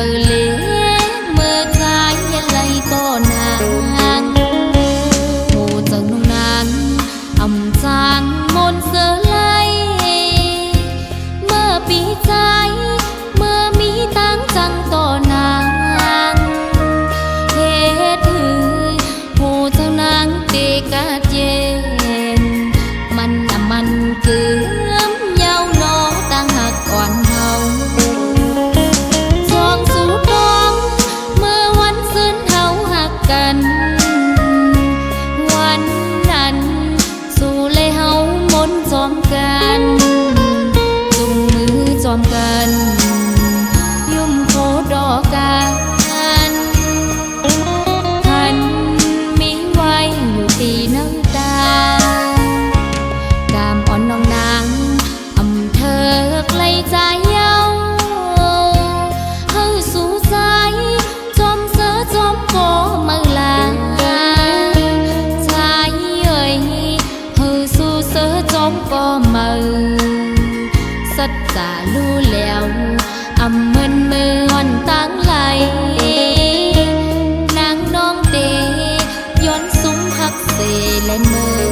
lễ mơ trái lay to nàng hồ giờ nung nàng ẩm trang môn sơ lay mơ bí trái mơ mỹ táng trăng to nàng hết hư hồ giờ nàng tê cá chênมันคือเย้าน้อตั้งหักอ่อนเฮาสองสู่ท้องเมื่อวันซึ้นเฮาหักกันวันนั้นสู่เลยเฮามนจอมกันจุงมือจอมกันยุ่มโคดอกกันท่านมีไว้อยู่ตีน้ำตาน้องนางอำเธอไกลใจเย้าเฮาสู่ใจจอมเสือจอมโกมือลาใจเอ่ยเฮาสู่เสือจอมโกมือสัจจารู้แล้วอำมึนมืออ่อนตั้งไหลนางน้องเตย้อนซุ้มหักเสและมือ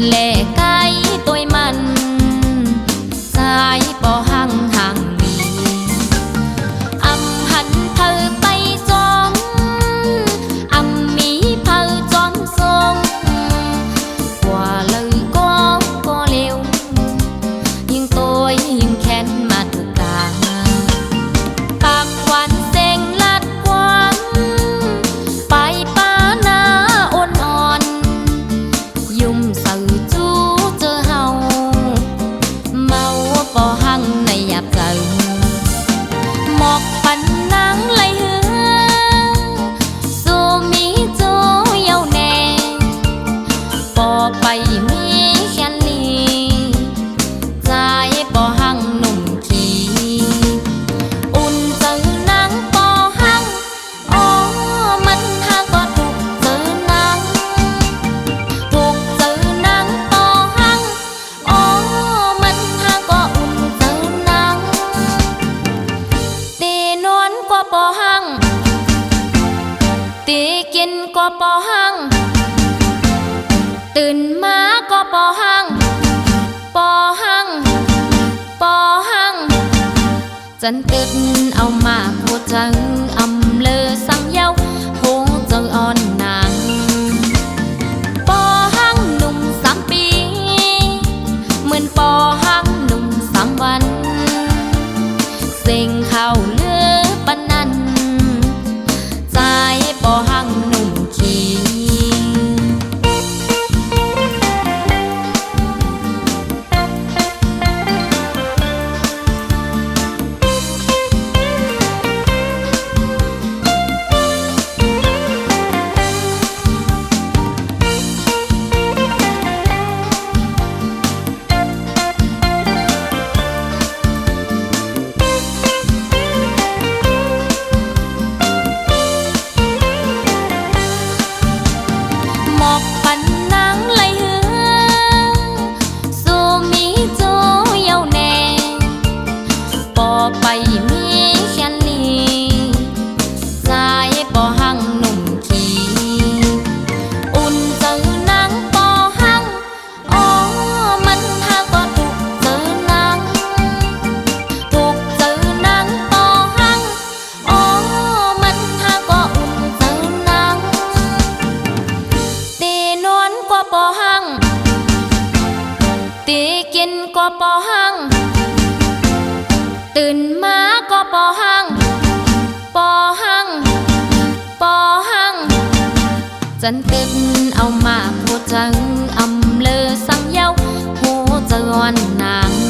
แลไก่ตัวมันสายปอหังห่างมีอำหันเธอไปจอมอำมีเธอจอมทรงกว่าเลยก็เร็วยิ่งตัวยิ่งแค้นมาถูกตาปากหวานเซ็งลัดกวางไปป้านาอ่อนยุ่มสื่อจูเจอเฮาเมาปอหังในหยาบเกินหมอกปันนังไหลเหือสู่มีจูเย้าแน่ปอไปมีแค่นี้ใจปอหังหนุ่มขี้อุ่นเจอนังปอหังอ๋อมันหักก็ถูกเจอนังถูกเจอนังปอหังอ๋อมันหักก็อุ่นเจอนังตีนวลก็ปอหังตีกินก็ปอหังตื่นมาก็ปอหังปอหังปอหังจันตึดเอามาโคจังอำเลอสังเย้าโหเจออ่อนนางปอหังหนุ่ม3 ปีเหมือนปอหังหนุ่ม3 วันเสียงข่าวลือปานนั้นใจปอหังหนุ่มขี้ ตีกินก็ปอหังตื่นมาก็ปอหังปอหังปอหังจันตึนเอามาโคจังอำเลอสังเย้าโหจอนนาง ต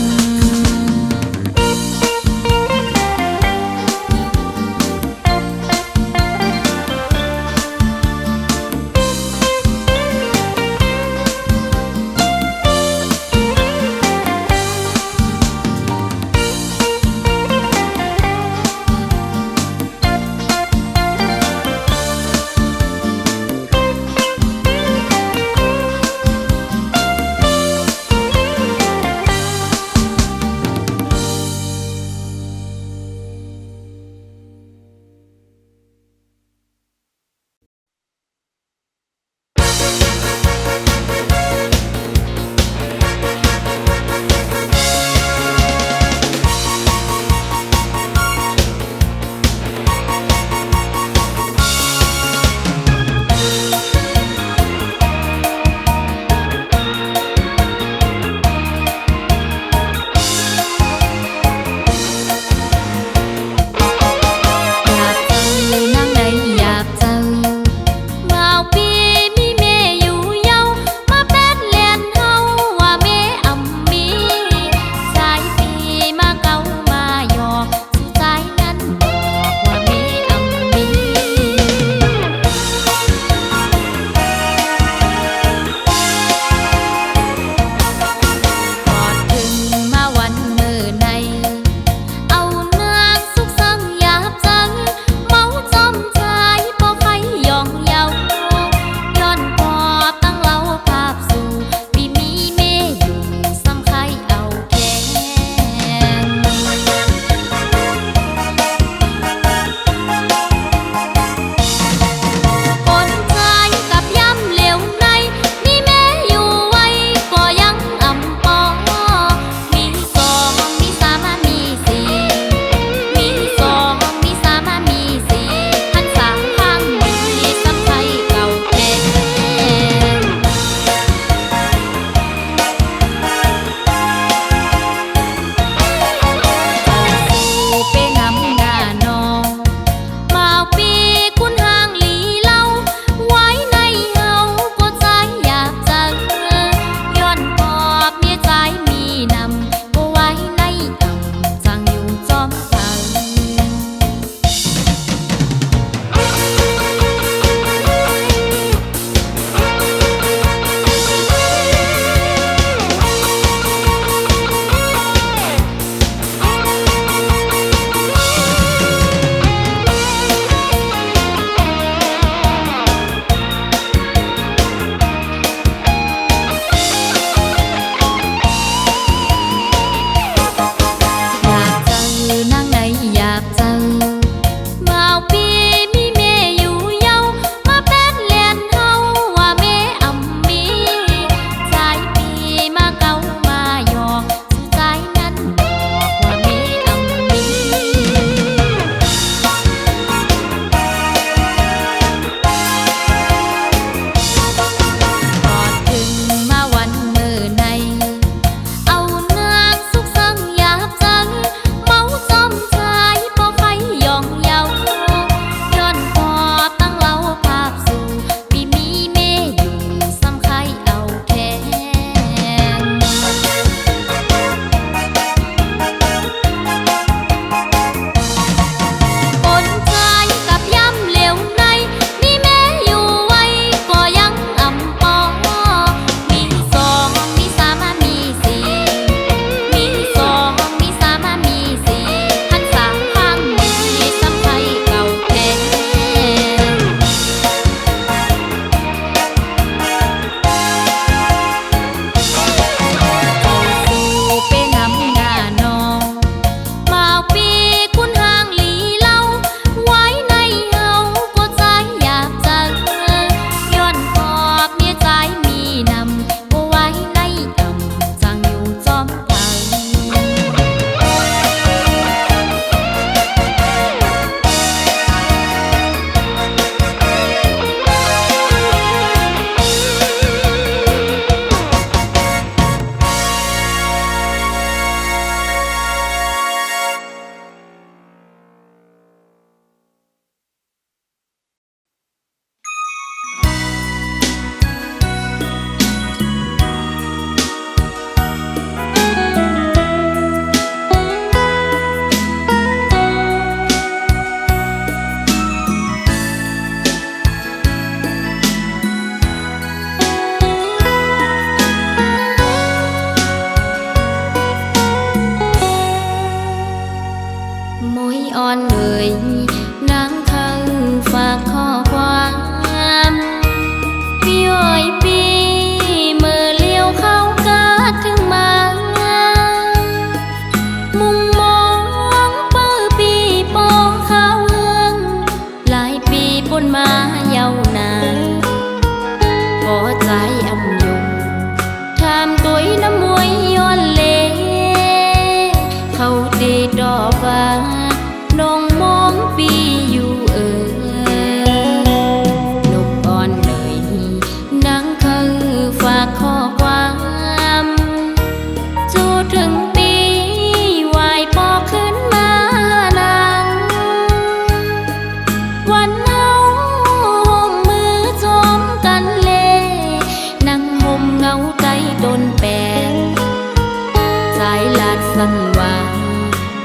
dân hòa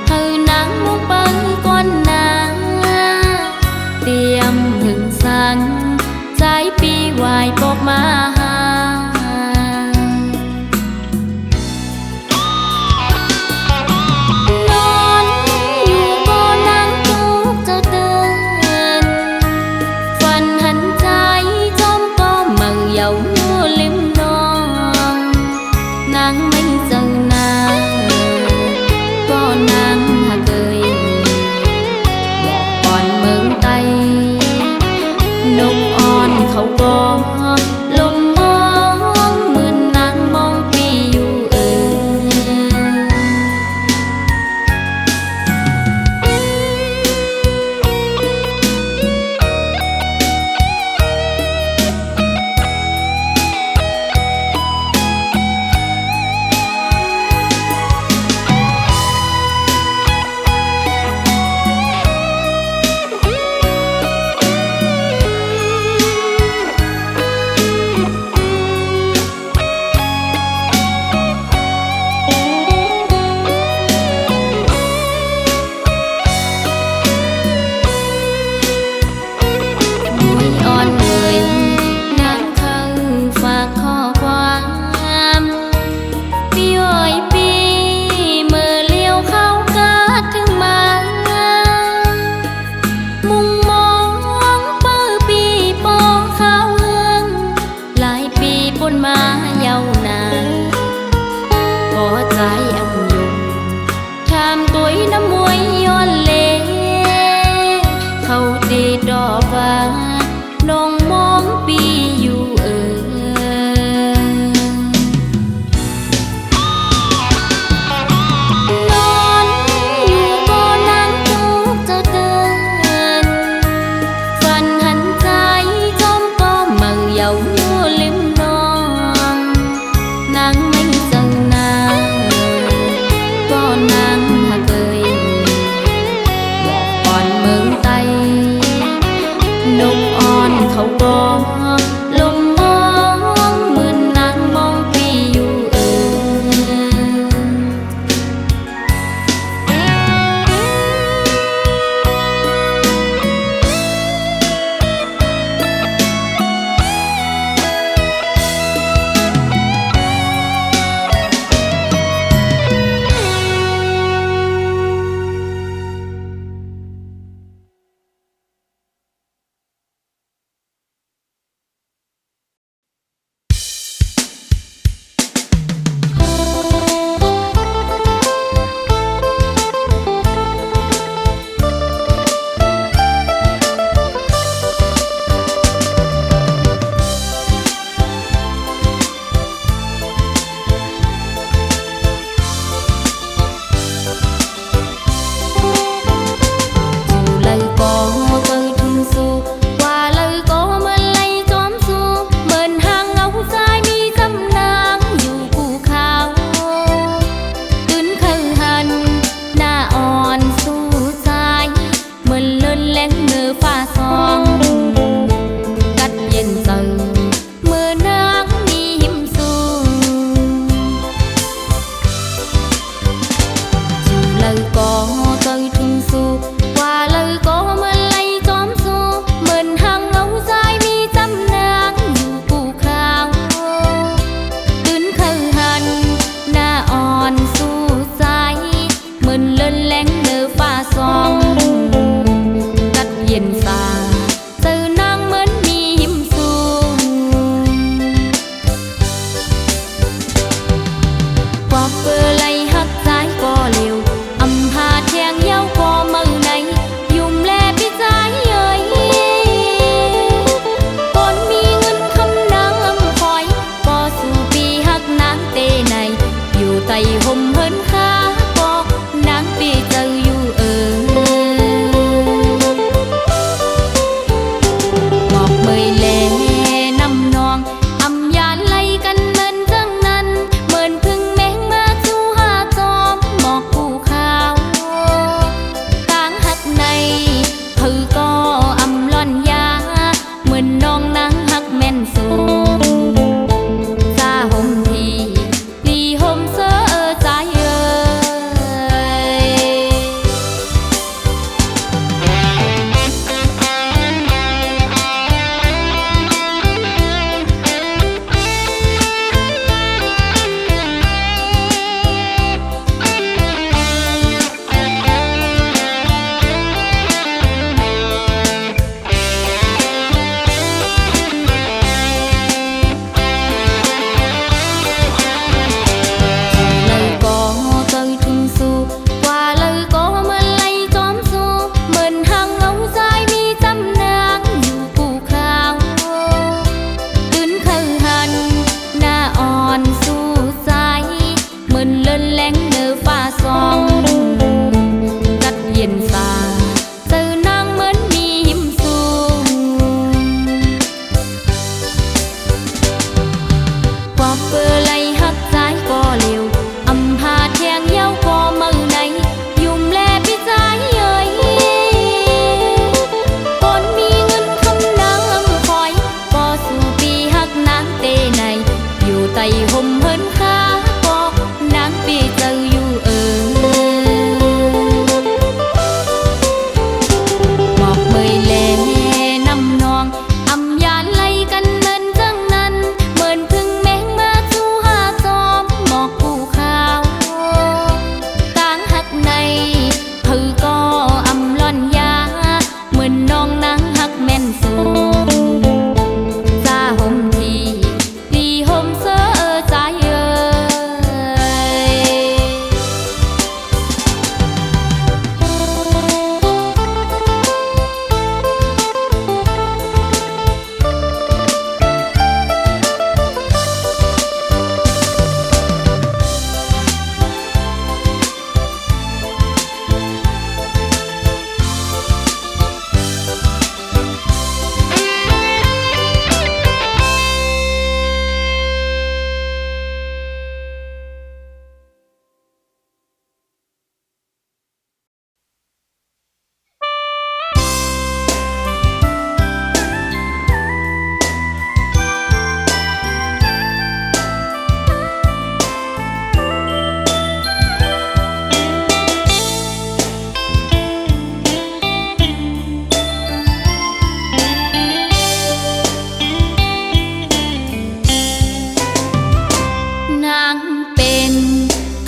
hơi nắng muốn bay con nắng tiêm hừng sáng trái pi hoài bọc máเขาก็ลมมองเหมือนนางมองปีอยู่เขาก็ลมมองเหมือนนางมองปีอยู่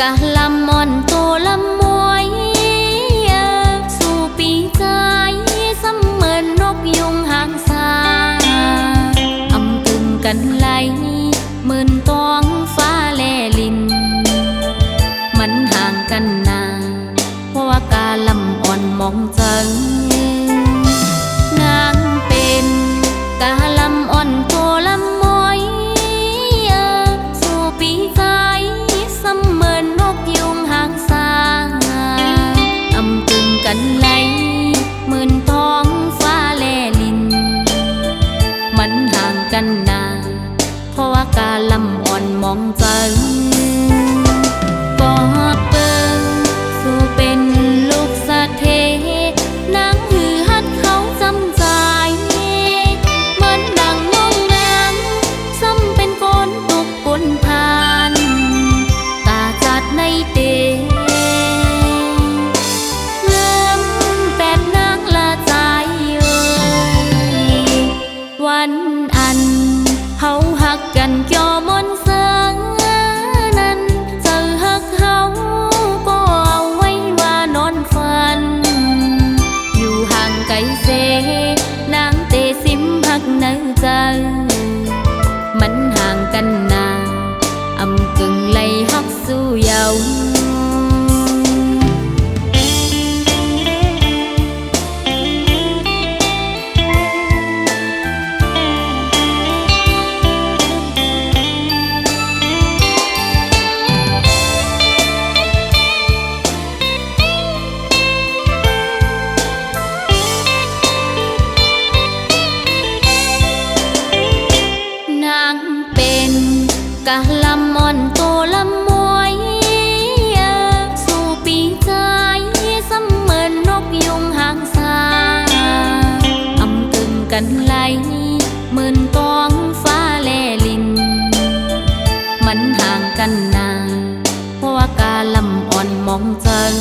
กะลำมอนโตลำมวยสู่ปีใจเสมือนนกยุงหางสาอำกึ่งกันไหลหมื่นตองฟ้าแลลินมันห่างกันนาเพราะว่ากาลำอ่อนมองจังนางเป็นกาลำอ่อนโตลำมวยสู่ปีใจเสมือนนกยุงหางสาอำกึ่งกันไหลหมื่นทองฟ้าแลลินมันห่างกันนาเพราะว่ากาลำอ่อนมองจังกอดเปิงสู่เป็นลูกสะเทนางหือฮัดเขาจำใจเหมือนดังน้องนางซ้ำเป็นคนตุกปนทานตาจัดในเตเริ่มแปดนางละใจวันอันเฮาหักกันเกี่ยวมนเสืองนั้นเจอหักเฮาก็เอาไว้ว่านอนฝันอยู่ห่างไกลเสนางเตสิมหักในใจมันห่างกันนาอำกึ่งไหลหักสู้เยาว์กะลำมอนโตลำมวยสู่ปีใจเสมือนนกยุงหางสาอำกึ่งกันไหลหมื่นตองฟ้าแลลินมันห่างกันนาเพราะว่ากาลำอ่อนมองจัง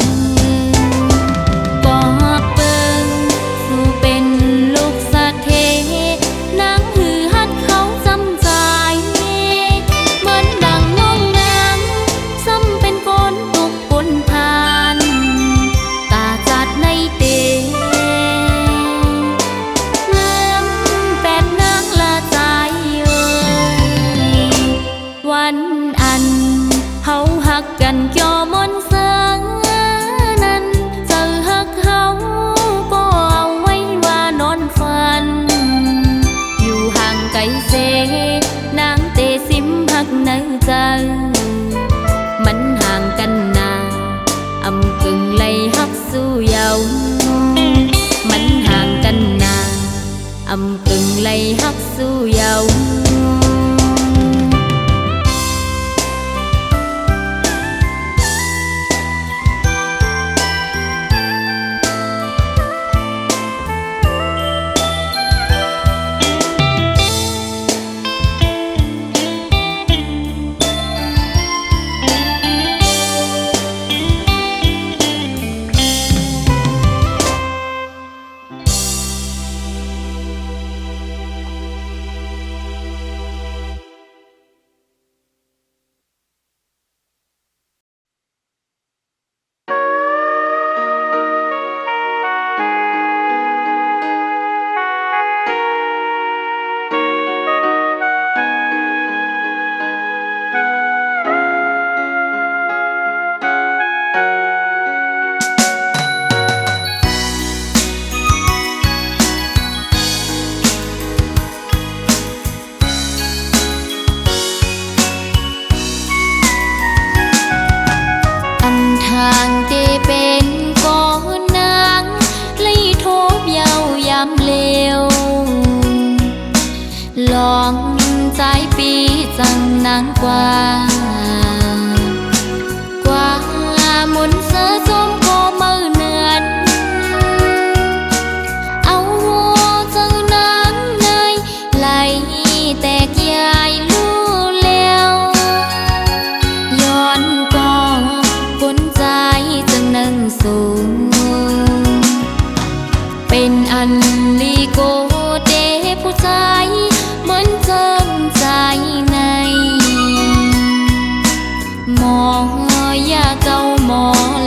กอดเปิงสู่เป็นลูกสะเทนางหือฮัดเขาจำใจวันอันเฮาหักกันเกี่ยวมนเสืองนั้นเจอหักเฮาก็เอาไว้ว่านอนฝันอยู่ห่างไกลเสนางเตสิมหักในใจมันห่างกันนาอำกึ่งไหลหักสู้เยาว์มันห่างกันนาอำกึ่งไหลหักสู้เยาว์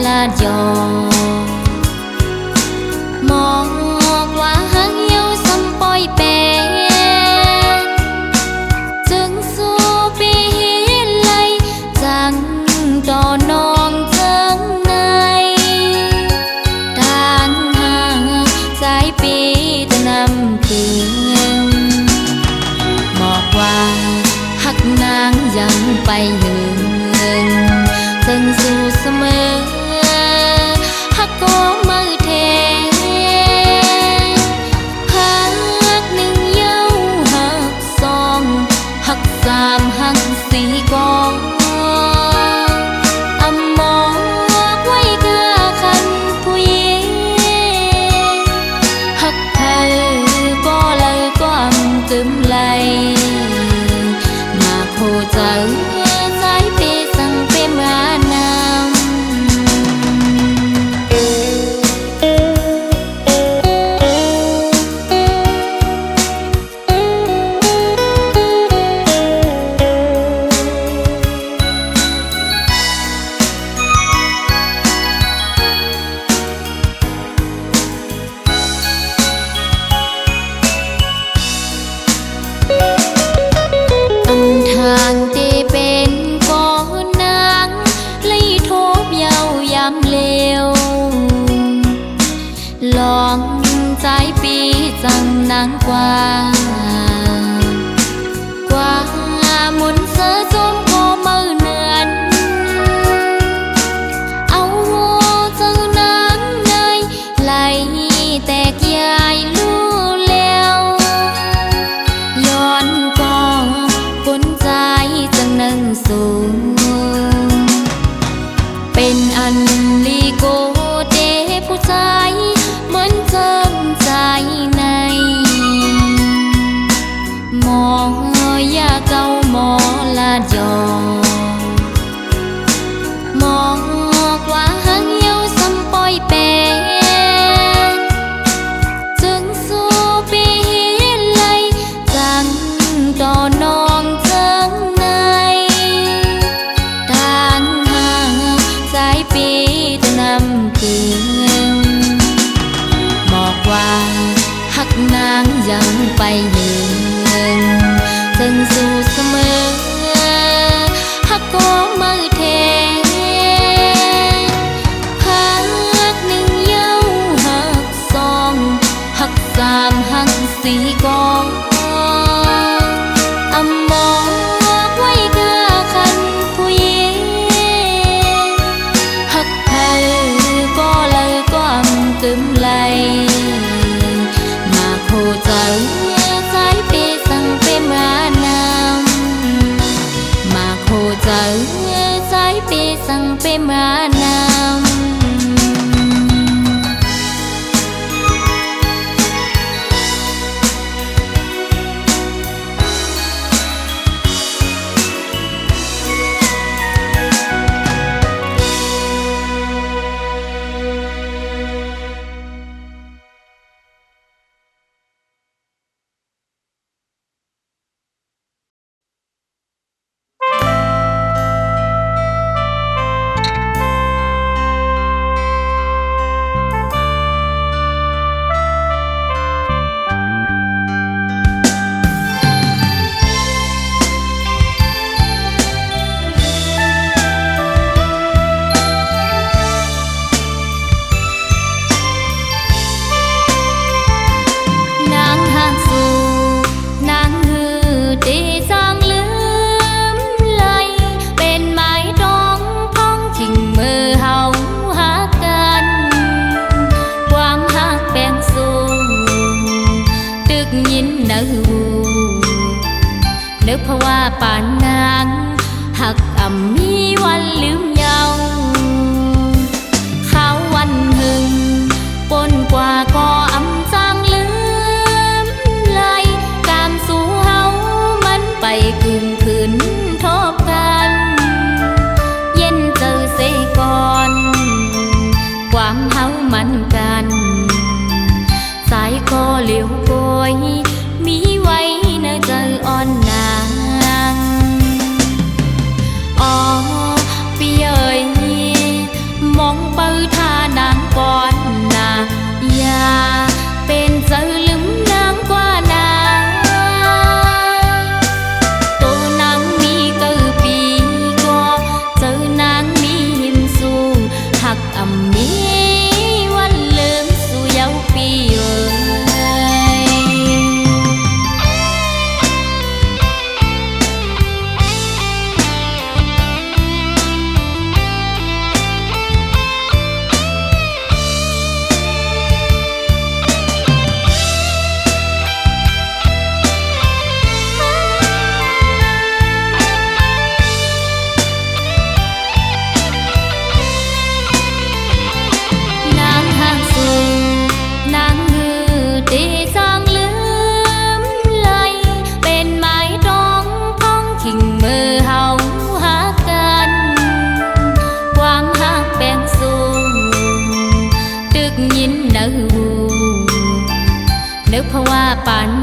ลาดยอมองว่าหางเหี่ยวซ้ำปอยแปนจึงสู้ปีไลจังต่อนองเจิงในทางห่างสายปีตะนำคืนบอกว่าหักนางยังไปหึงจึงสู้เสมอหักก็มือเทหักหนึ่งเย้าหักสองหักสามหักสี่กองอำมองไว้กะคันผู้หญิงหักเธอก็เลยก็อำตึมไหลมาโคเจอสายเปสั่งเปมานำทางที่เป็นก้อนนางเลยทบเยาวยำเลวลองใจปีจังนางกว่ามุนเสือจมก็มือเนือนเอาเจ้านางในไหลแตกยายลู่แล้วย้อนก็คนใจจังนั่งสูงเป็นอันลีโกเดผู้ชายเหมือนเจิมใจในหมอยาเก่าหมอลาดยอมองว่าหางเหี่ยวซ้ำปอยแปนจึงสู้ปีไลจังต่อนองเจิงในทางห่างสายปีตะนำคืนบอกว่าหักนางยังไปหึงจึงสู้เสมอหักก็มือเทหักหนึ่งเย้าหักสองหักสามหักสี่กองอำมองไว้กะคันผู้หญิงหักเธอก็เลยก็อำตึมไหลมาโคเจอสายเปสั่งเปมานำมาโคเจอสายเปสั่งเปมานำนึกเพราะว่าป่านนางหักอ่ำมีวันลืมเยาข้าววันหึงปนกว่าก็อ่ำจางลืมไหลกามสู่เฮามันไปกึ่งคืนทบกันเย็นเจอเสก่อนความเฮามันกันสายก็เหลียวโกยมีไว้ในใจอ่อนนาง ปัน